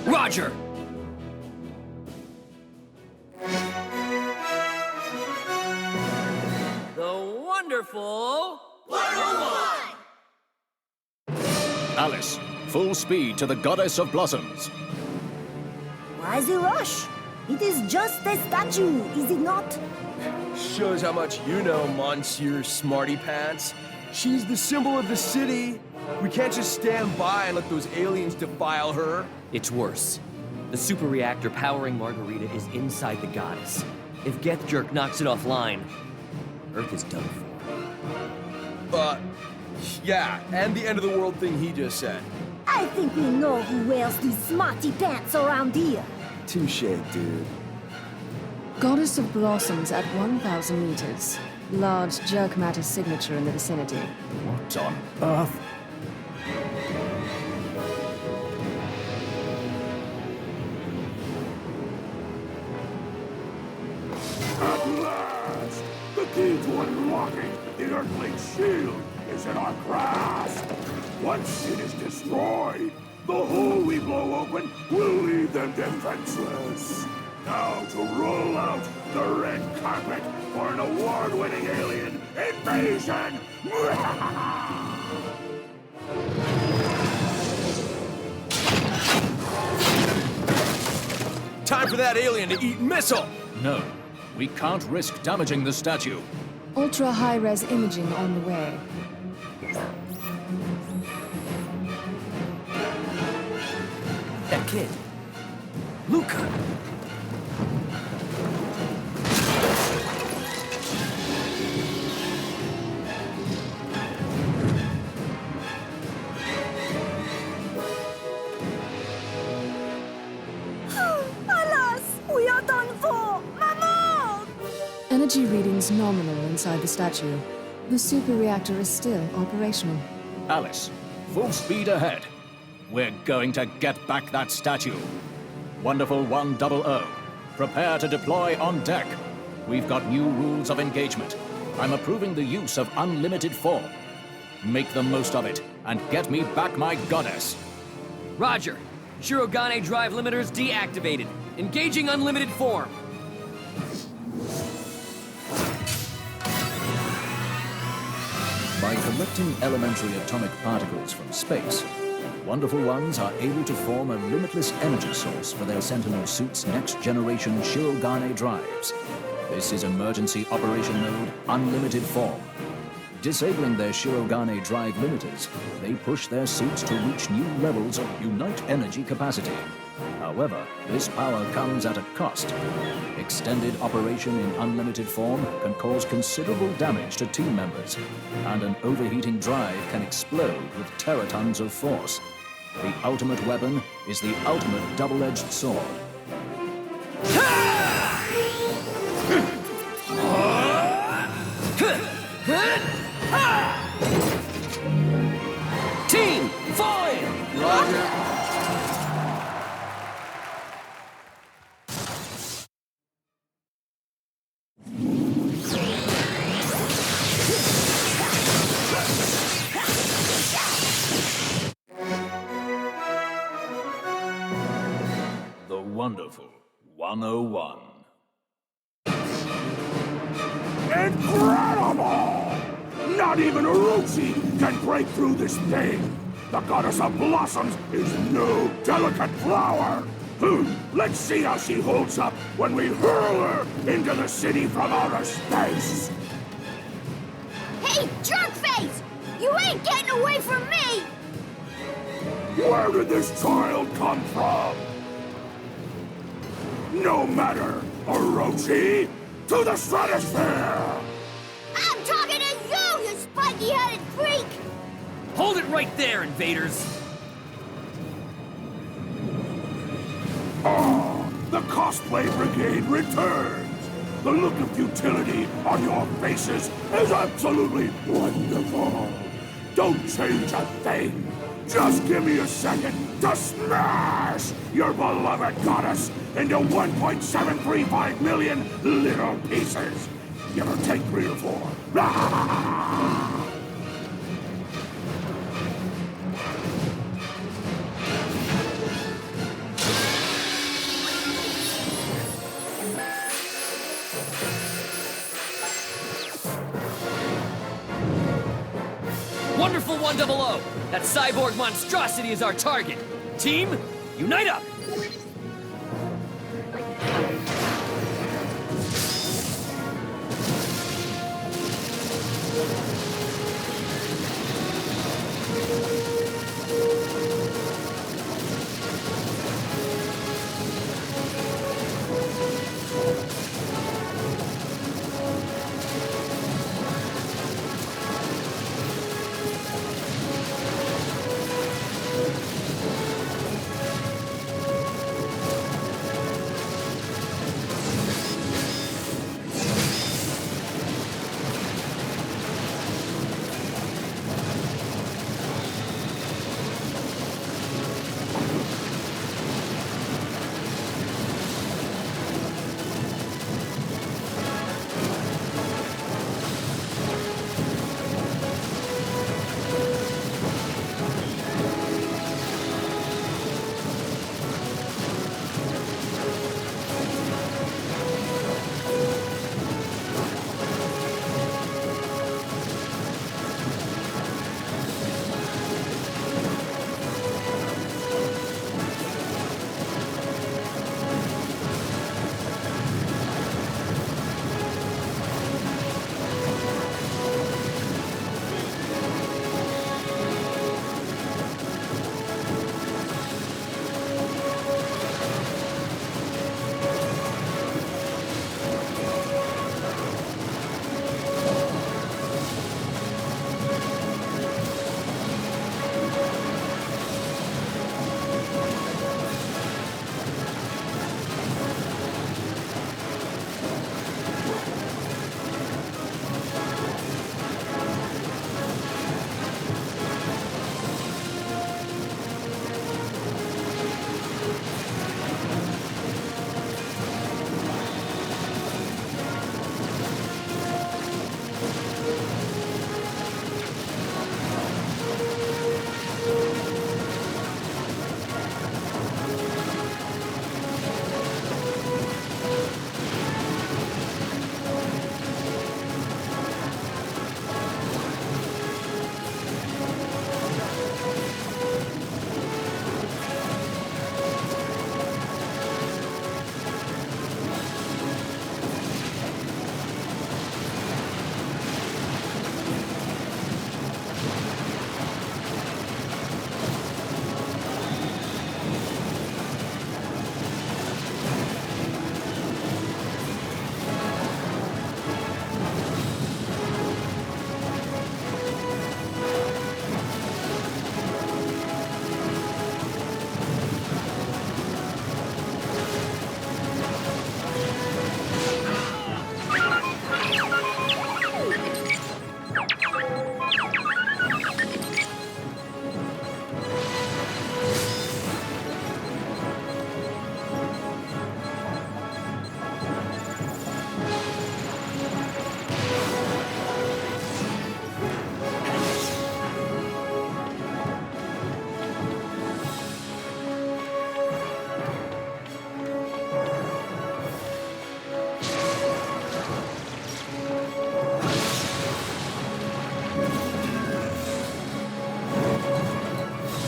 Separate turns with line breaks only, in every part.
Roger! The wonderful... 101!
Alice, full speed to the Goddess of Blossoms.
Why the rush? It is just a statue, is it not?
Shows how much you know, Monsieur Smarty Pants. She's the symbol of the city. We can't just stand by and let those aliens defile her.
It's worse. The super reactor powering Margarita is inside the goddess. If Geth Jerk knocks it offline, Earth is done for.
Yeah, and the end of the world thing he just said.
I think we know who wears these smarty pants around here.
Touche, dude.
Goddess of Blossoms at 1,000 meters. Large jerk matter signature in the vicinity.
What on earth?
At last! The key to unlocking the Earthling shield is in our grasp! Once it is destroyed, the hole we blow open will leave them defenseless! Now to roll out the red carpet for an award-winning alien invasion!
Time for that alien to eat missile!
No, we can't risk damaging the statue.
Ultra high-res imaging on the way.
That kid. Luca!
Alas, we are done for! Maman!
Energy readings nominal inside the statue. The super reactor is still operational.
Alice, full speed ahead. We're going to get back that statue. Wonderful 100, prepare to deploy on deck. We've got new rules of engagement. I'm approving the use of unlimited form. Make the most of it, and get me back my goddess.
Roger! Shirogane drive limiters deactivated. Engaging unlimited form.
By collecting elementary atomic particles from space, Wonderful Ones are able to form a limitless energy source for their Sentinel suit's next-generation Shirogane drives. This is Emergency Operation Mode Unlimited Form. Disabling their Shirogane drive limiters, they push their suits to reach new levels of Unite energy capacity. However, this power comes at a cost. Extended operation in unlimited form can cause considerable damage to team members, and an overheating drive can explode with teratons of force. The ultimate weapon is the ultimate double-edged sword.
Team, fall in!
Roger.
The Wonderful 101.
Incredible! Not even Orochi can break through this thing! The Goddess of Blossoms is no delicate flower! Let's see how she holds up when we hurl her into the city from outer space!
Hey, jerkface! You ain't getting away from me!
Where did this child come from? No matter, Orochi! To the stratosphere!
I'm talking to you, you spiky-headed freak!
Hold it right there, invaders!
The cosplay brigade returns! The look of futility on your faces is absolutely wonderful! Don't change a thing! Just give me a second to smash your beloved goddess into 1.735 million little pieces! Give or take 3 or 4.
Wonderful 100! That cyborg monstrosity is our target! Team, unite up!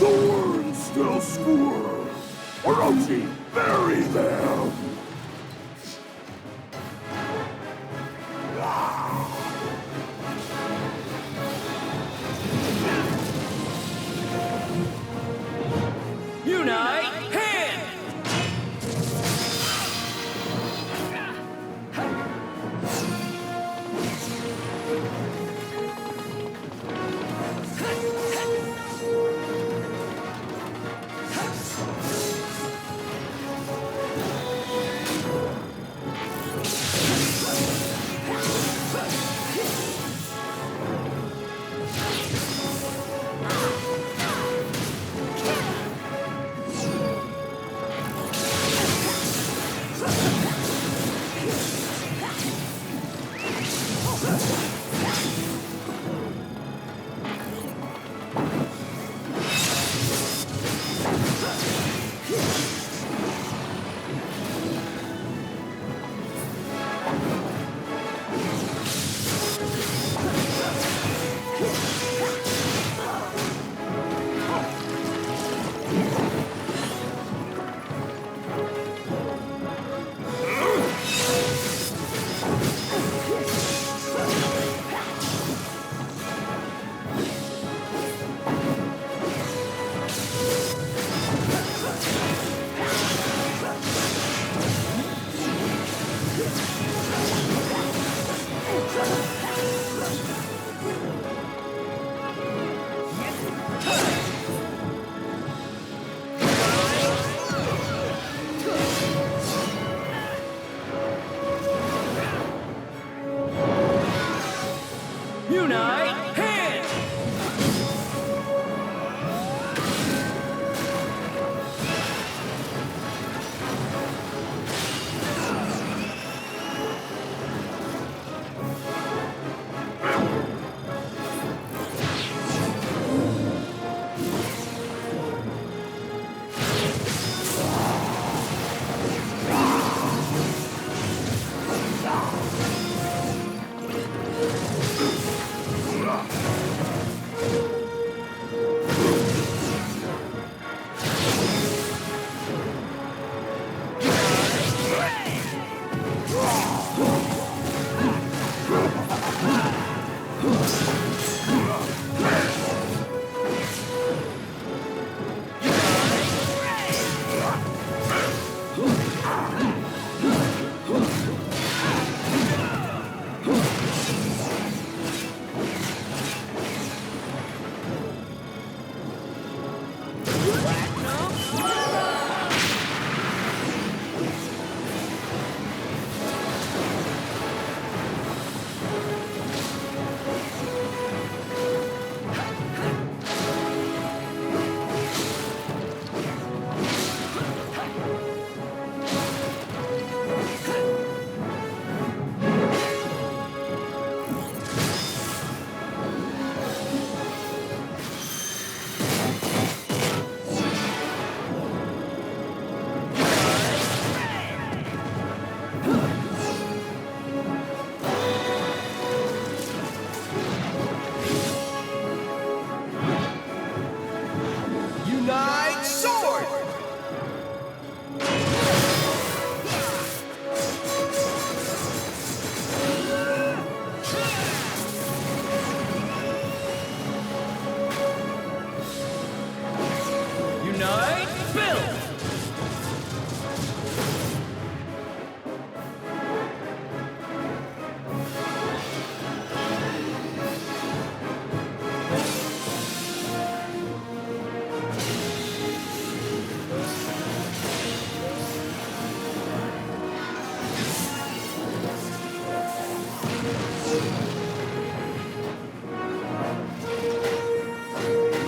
The worms still squirm. Orochi, bury them.
Unite, hand!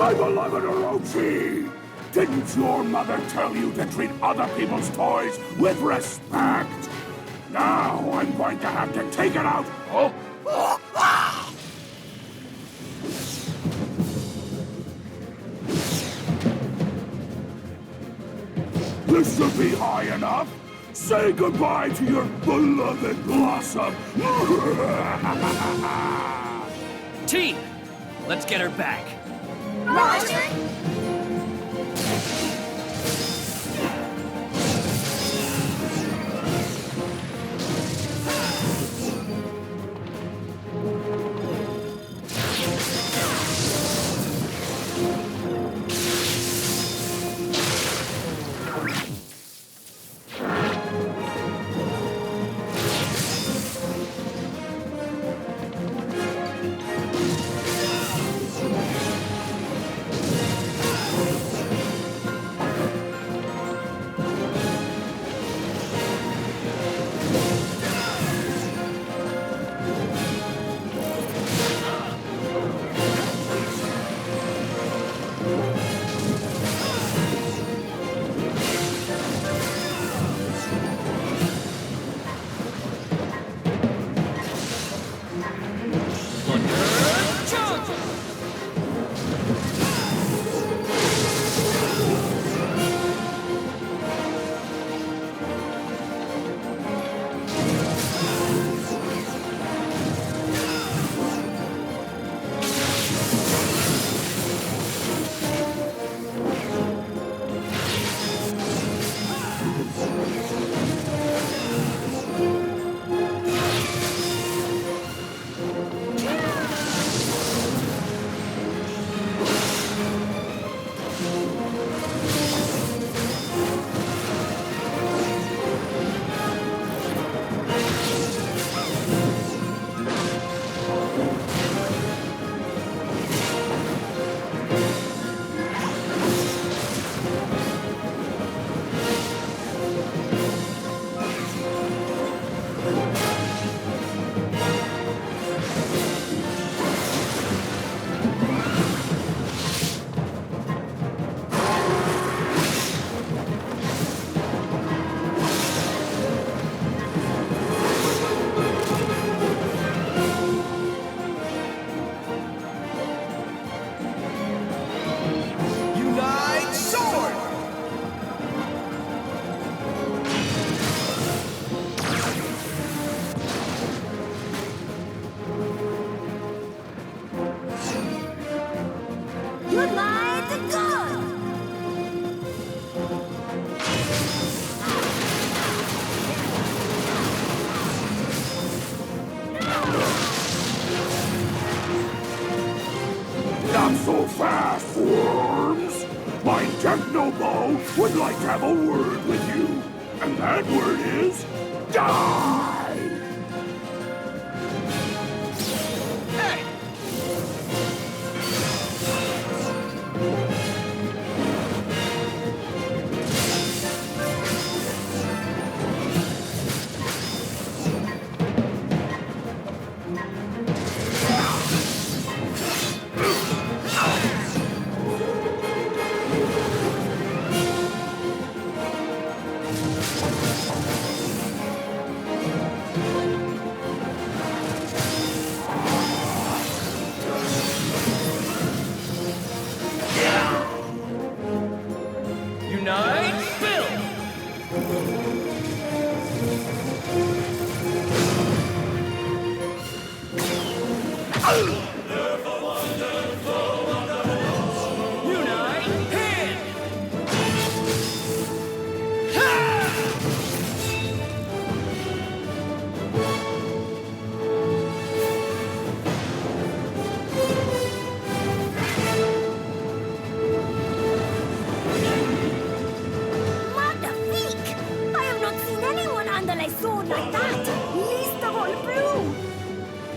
My beloved Orochi! Didn't your mother tell you to treat other people's toys with respect? Now I'm going to have to take it out. This should be high enough. Say goodbye to your beloved Blossom.
Team, let's get her back.
Roger!
So fast, worms! My Technobo would like to have a word with you. And that word is... die!
Hey! Unite, Bill! Unite, Hand!
Magnifique! I have not seen anyone handle a sword like that! Least of all blue!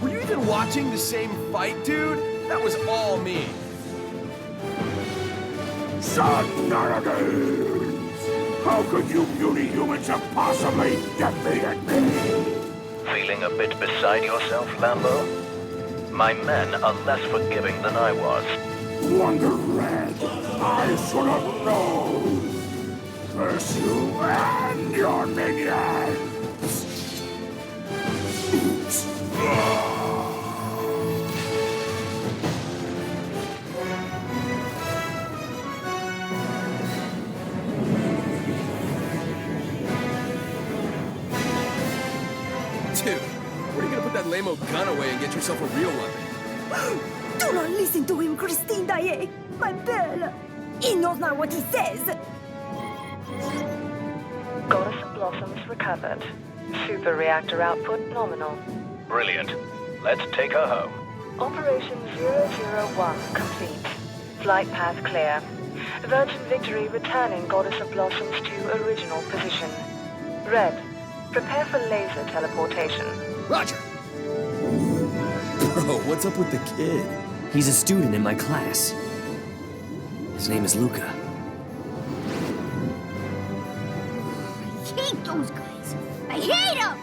Were you even watching the same fight, dude? That was all me.
Shenanigans! How could you beauty humans have possibly defeated me?
Feeling a bit beside yourself, Lambo? My men are less forgiving than I was.
Wonder Red, I should have known! Curse you and your minions! Oops.
Dude, where are you gonna put that lame-o gun away and get yourself a real weapon?
Do not listen to him, Christine Daae. My belle. He knows not what he says.
Goddess of Blossoms recovered. Super reactor output nominal.
Brilliant. Let's take her home.
Operation 001 complete. Flight path clear. Virgin Victory returning Goddess of Blossoms to original position. Red, prepare for laser teleportation.
Roger!
Bro, what's up with the kid?
He's a student in my class. His name is Luca.
I hate those guys. I hate them!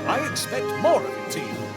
I expect more of you, team.